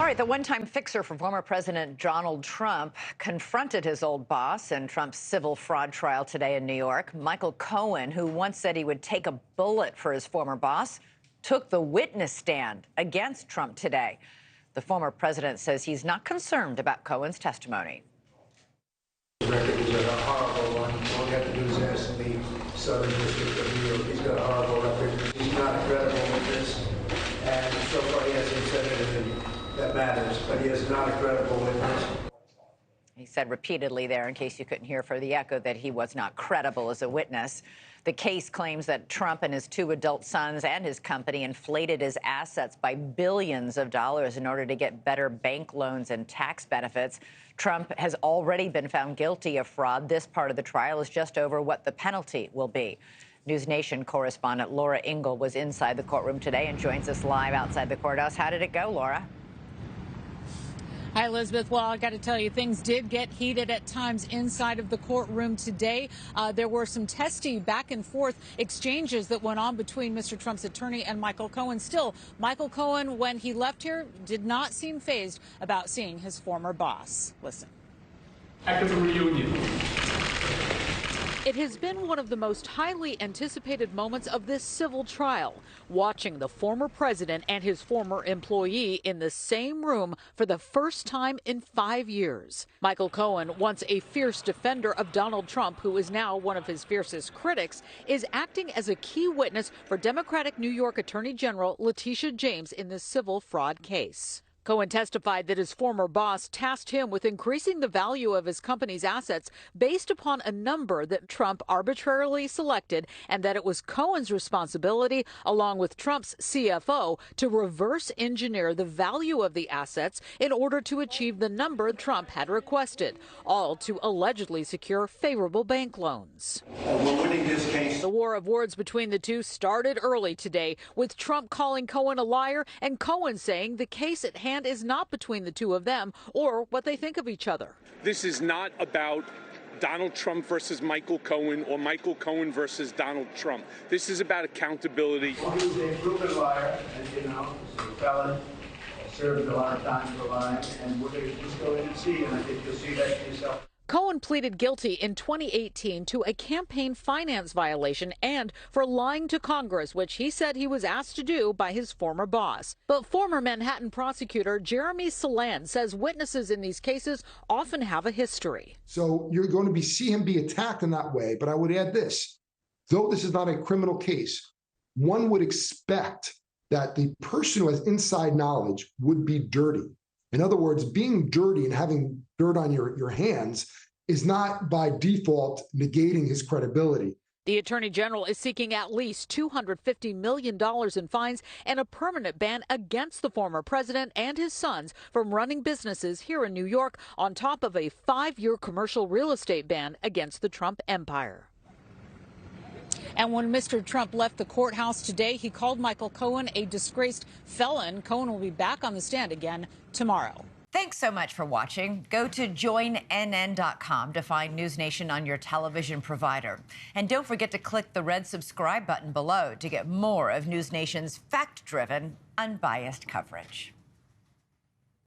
All right, the one-time fixer for former President Donald Trump confronted his old boss in Trump's civil fraud trial today in New York. Michael Cohen, who once said he would take a bullet for his former boss, took the witness stand against Trump today. The former president says he's not concerned about Cohen's testimony. The record is a horrible one. All you have to do is ask the Southern District of New York. He's got a horrible record. He's not a credible witness, and so far he hasn't said anything that matters, but he is not a credible witness. He said repeatedly there, in case you couldn't hear for the echo, that he was not credible as a witness. The case claims that Trump and his two adult sons and his company inflated his assets by billions of dollars in order to get better bank loans and tax benefits. Trump has already been found guilty of fraud. This part of the trial is just over what the penalty will be. NewsNation correspondent Laura Ingle was inside the courtroom today and joins us live outside the courthouse. How did it go, Laura? Hi, Elizabeth. Well, I got to tell you, things did get heated at times inside of the courtroom today. There were some testy back and forth exchanges that went on between Mr. Trump's attorney and Michael Cohen. Still, Michael Cohen, when he left here, did not seem fazed about seeing his former boss. Listen. Back at the reunion. It has been one of the most highly anticipated moments of this civil trial, watching the former president and his former employee in the same room for the first time in 5 years. Michael Cohen, once a fierce defender of Donald Trump, who is now one of his fiercest critics, is acting as a key witness for Democratic New York Attorney General Letitia James in this civil fraud case. Cohen testified that his former boss tasked him with increasing the value of his company's assets based upon a number that Trump arbitrarily selected, and that it was Cohen's responsibility, along with Trump's CFO, to reverse engineer the value of the assets in order to achieve the number Trump had requested, all to allegedly secure favorable bank loans. We're winning this case. The war of words between the two started early today, with Trump calling Cohen a liar and Cohen saying the case at hand is not between the two of them or what they think of each other. This is not about Donald Trump versus Michael Cohen or Michael Cohen versus Donald Trump. This is about accountability. He's a proven liar, as you know. He's a felon. Served a lot of time for lying, and we're going to just go in and see, and I think you'll see that for yourself. Cohen pleaded guilty in 2018 to a campaign finance violation and for lying to Congress, which he said he was asked to do by his former boss. But former Manhattan prosecutor Jeremy Saland says witnesses in these cases often have a history. So you're going to see him be attacked in that way. But I would add this, though this is not a criminal case, one would expect that the person who has inside knowledge would be dirty. In other words, being dirty and having dirt on your hands is not by default negating his credibility. The Attorney General is seeking at least $250 million in fines and a permanent ban against the former president and his sons from running businesses here in New York, on top of a 5-year commercial real estate ban against the Trump empire. And when Mr. Trump left the courthouse today, he called Michael Cohen a disgraced felon. Cohen will be back on the stand again tomorrow. Thanks so much for watching. Go to joinnn.com to find NewsNation on your television provider. And don't forget to click the red subscribe button below to get more of NewsNation's fact-driven, unbiased coverage.